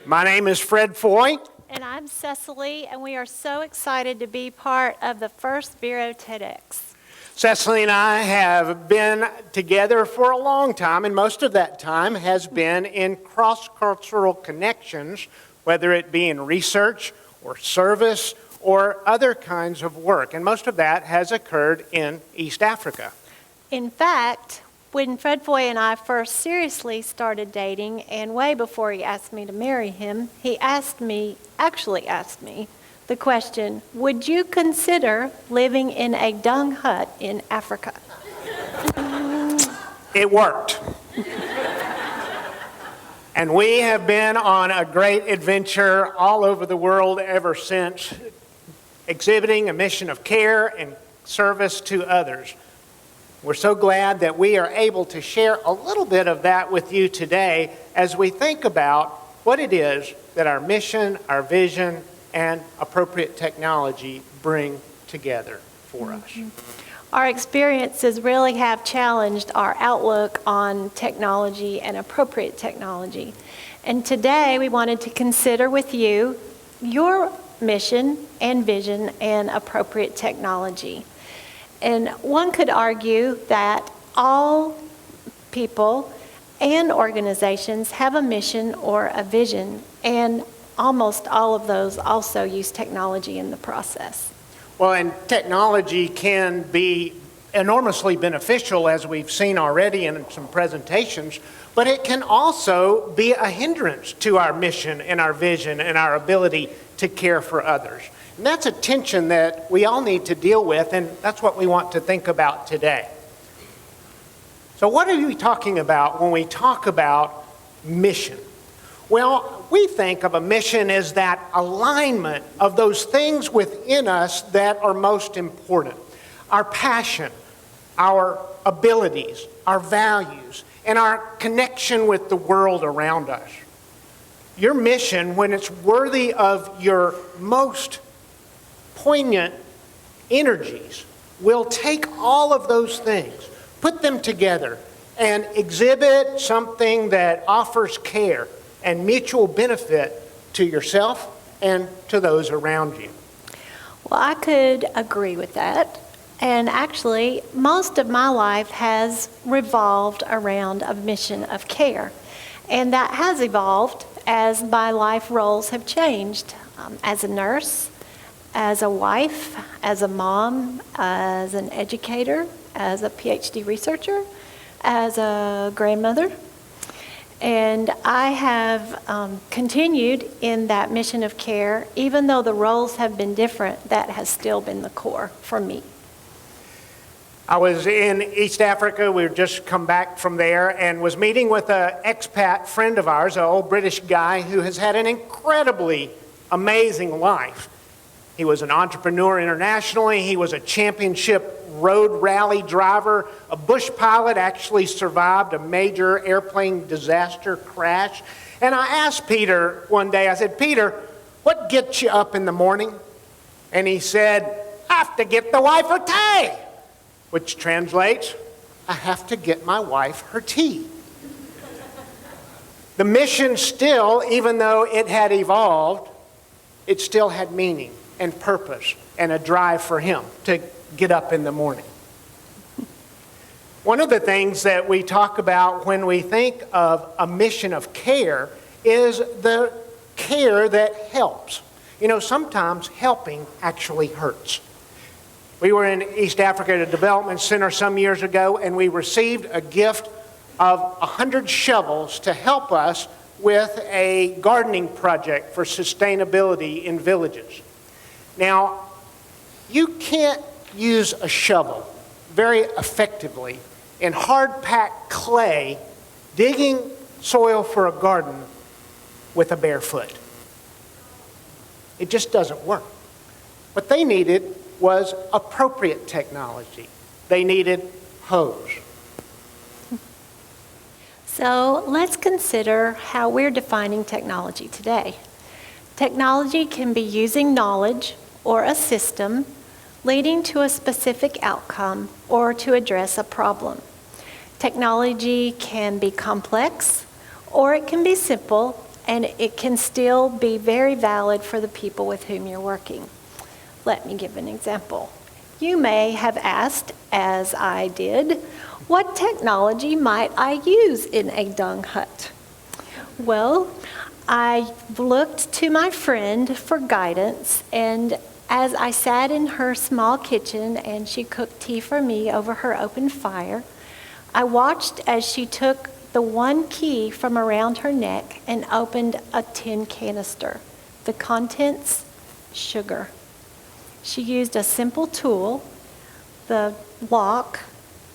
My name is Fred Foy. And I'm Cecily, and we are so excited to be part of the first Vero TEDx. Cecily and I have been together for a long time, and most of that time has been in cross-cultural connections, whether it be in research or service or other kinds of work. And most of that has occurred in East Africa. In fact, when Fred Foy and I first seriously started dating, and way before he asked me to marry him, he actually asked me the question, would you consider living in a dung hut in Africa? It worked. And we have been on a great adventure all over the world ever since, exhibiting a mission of care and service to others. We're so glad that we are able to share a little bit of that with you today as we think about what it is that our mission, our vision, and appropriate technology bring together for us. Our experiences really have challenged our outlook on technology and appropriate technology. And today we wanted to consider with you your mission and vision and appropriate technology. And one could argue that all people and organizations have a mission or a vision, and almost all of those also use technology in the process. Well, and technology can be enormously beneficial, as we've seen already in some presentations, but it can also be a hindrance to our mission and our vision and our ability to care for others. And that's a tension that we all need to deal with, and that's what we want to think about today. So what are we talking about when we talk about mission? Well, we think of a mission as that alignment of those things within us that are most important. Our passion, our abilities, our values, and our connection with the world around us. Your mission, when it's worthy of your most poignant energies, will take all of those things, put them together, and exhibit something that offers care and mutual benefit to yourself and to those around you. Well, I could agree with that. And actually, most of my life has revolved around a mission of care. And that has evolved as my life roles have changed. As a nurse, as a wife, as a mom, as an educator, as a PhD researcher, as a grandmother. And I have continued in that mission of care, even though the roles have been different, that has still been the core for me. I was in East Africa. We had just come back from there and was meeting with an expat friend of ours, an old British guy who has had an incredibly amazing life. He was an entrepreneur internationally. He was a championship road rally driver, a bush pilot, actually survived a major airplane disaster crash. And I asked Peter one day, I said, Peter, what gets you up in the morning? And he said, I have to get the wife her tea, which translates, I have to get my wife her tea. The mission still, even though it had evolved, it still had meaning and purpose and a drive for him to get up in the morning. One of the things that we talk about when we think of a mission of care is the care that helps. You know, sometimes helping actually hurts. We were in East Africa at a development center some years ago, and we received a gift of 100 shovels to help us with a gardening project for sustainability in villages. Now, you can't use a shovel very effectively in hard-packed clay digging soil for a garden with a bare foot. It just doesn't work. What they needed was appropriate technology. They needed hose. So let's consider how we're defining technology today. Technology can be using knowledge or a system leading to a specific outcome or to address a problem. Technology can be complex or it can be simple and it can still be very valid for the people with whom you're working. Let me give an example. You may have asked, as I did, what technology might I use in a dung hut? Well, I looked to my friend for guidance, and as I sat in her small kitchen and she cooked tea for me over her open fire, I watched as she took the one key from around her neck and opened a tin canister. The contents, sugar. She used a simple tool, the lock,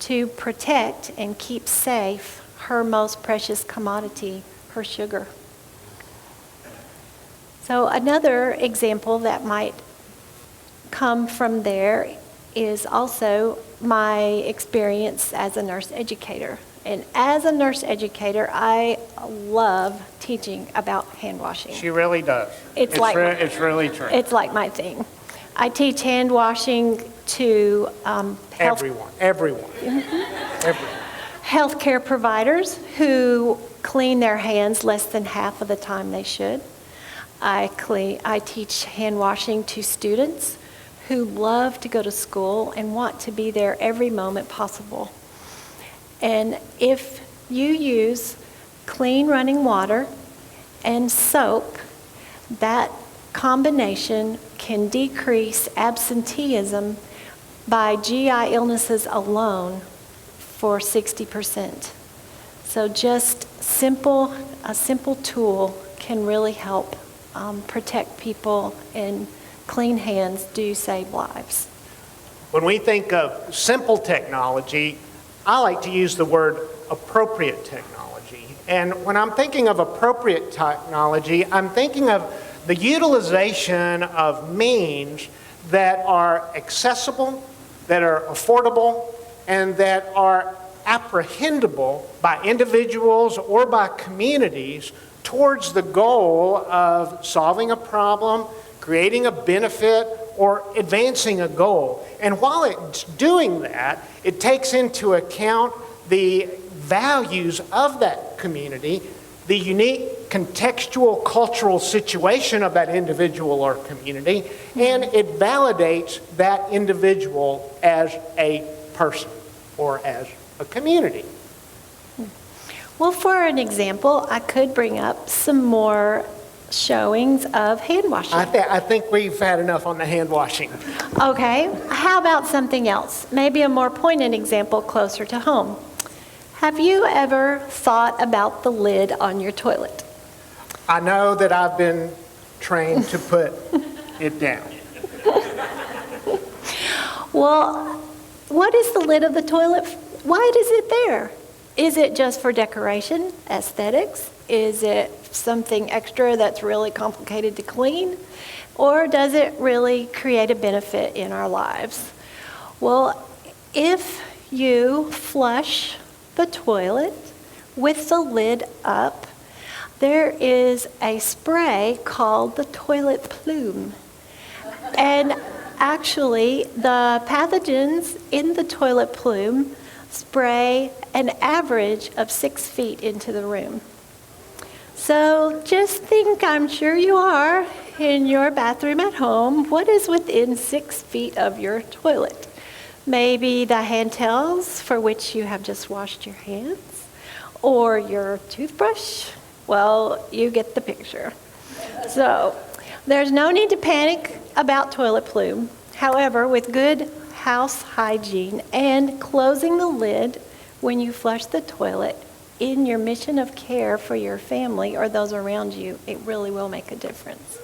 to protect and keep safe her most precious commodity, her sugar. So another example that might come from there is also my experience as a nurse educator. And as a nurse educator, I love teaching about hand washing. She really does. It's really true. It's like my thing. I teach hand washing to Everyone. healthcare providers who clean their hands less than half of the time they should. I teach hand washing to students who love to go to school and want to be there every moment possible. And if you use clean running water and soap, that combination can decrease absenteeism by GI illnesses alone for 60%. So just a simple tool can really help protect people, and clean hands do save lives. When we think of simple technology, I like to use the word appropriate technology. And when I'm thinking of appropriate technology, I'm thinking of the utilization of means that are accessible, that are affordable, and that are apprehendable by individuals or by communities towards the goal of solving a problem, creating a benefit, or advancing a goal. And while it's doing that, it takes into account the values of that community, the unique contextual cultural situation of that individual or community, and it validates that individual as a person or as a community. Well, for an example, I could bring up some more showings of hand washing. I think we've had enough on the hand washing. Okay, how about something else? Maybe a more poignant example closer to home. Have you ever thought about the lid on your toilet? I know that I've been trained to put it down. Well, what is the lid of the toilet? Why is it there? Is it just for decoration, aesthetics? Is it something extra that's really complicated to clean? Or does it really create a benefit in our lives? Well, if you flush the toilet with the lid up, there is a spray called the toilet plume. And actually, the pathogens in the toilet plume spray an average of 6 feet into the room. So just think, I'm sure you are, in your bathroom at home, what is within 6 feet of your toilet? Maybe the hand towels for which you have just washed your hands, or your toothbrush. Well, you get the picture. So there's no need to panic about toilet plume. However, with good house hygiene and closing the lid when you flush the toilet in your mission of care for your family or those around you, it really will make a difference.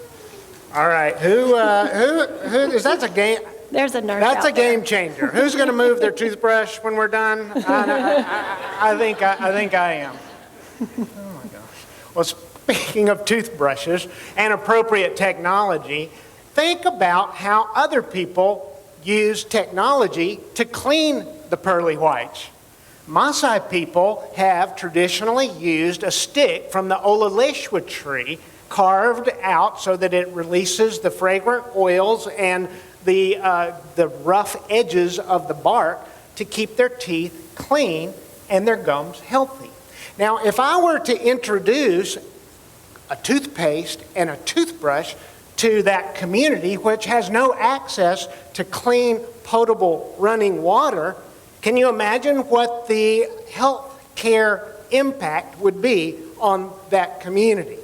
All right, who is that's a game? There's a nurse That's out a game changer. Who's going to move their toothbrush when we're done? I think I am. Oh my gosh. Well, speaking of toothbrushes and appropriate technology, think about how other people use technology to clean the pearly whites. Maasai people have traditionally used a stick from the Olaleshwa tree carved out so that it releases the fragrant oils and the rough edges of the bark to keep their teeth clean and their gums healthy. Now, if I were to introduce a toothpaste and a toothbrush to that community which has no access to clean, potable running water, can you imagine what the health care impact would be on that community?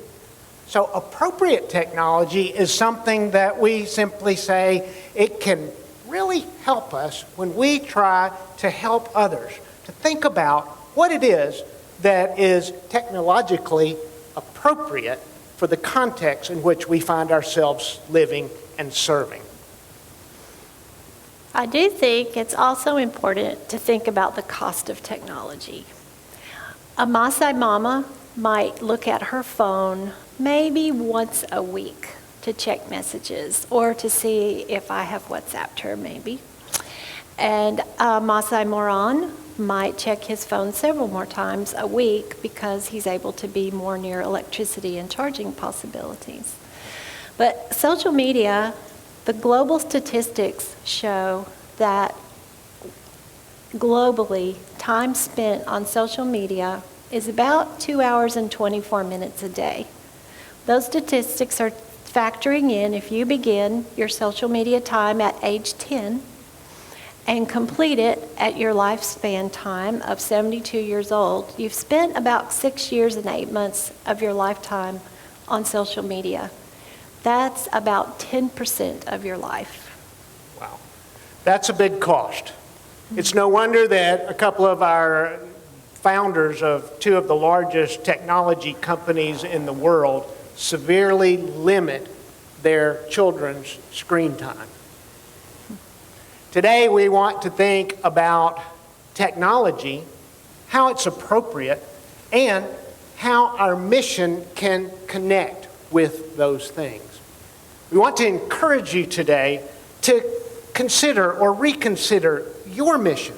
So appropriate technology is something that we simply say it can really help us when we try to help others to think about what it is that is technologically appropriate for the context in which we find ourselves living and serving. I do think it's also important to think about the cost of technology. A Maasai mama might look at her phone maybe once a week to check messages or to see if I have WhatsApped her maybe. And a Maasai Moran might check his phone several more times a week because he's able to be more near electricity and charging possibilities. But social media, the global statistics show that globally, time spent on social media is about 2 hours and 24 minutes a day. Those statistics are factoring in if you begin your social media time at age 10 and complete it at your lifespan time of 72 years old, you've spent about 6 years and 8 months of your lifetime on social media. That's about 10% of your life. Wow. That's a big cost. It's no wonder that a couple of our founders of two of the largest technology companies in the world severely limit their children's screen time. Today we want to think about technology, how it's appropriate, and how our mission can connect with those things. We want to encourage you today to consider or reconsider your mission.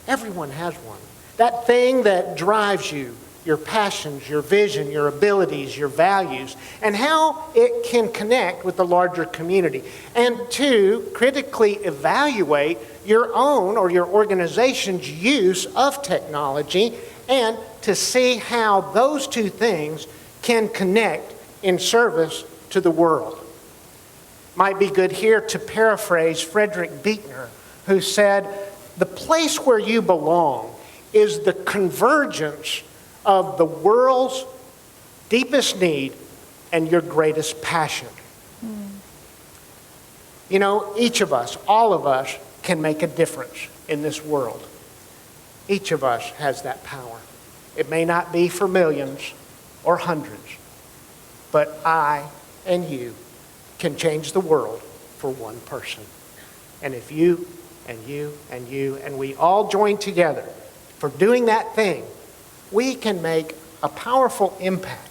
Everyone has one. That thing that drives you, your passions, your vision, your abilities, your values, and how it can connect with the larger community. And to critically evaluate your own or your organization's use of technology and to see how those two things can connect in service to the world. Might be good here to paraphrase Frederick Buechner, who said, "The place where you belong is the convergence of the world's deepest need and your greatest passion." You know, each of us, all of us, can make a difference in this world. Each of us has that power. It may not be for millions or hundreds, but I and you can change the world for one person. And if you and you and you and we all join together for doing that thing, we can make a powerful impact.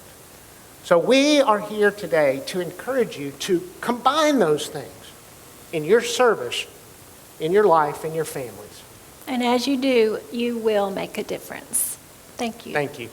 So we are here today to encourage you to combine those things in your service, in your life, in your families. And as you do, you will make a difference. Thank you. Thank you.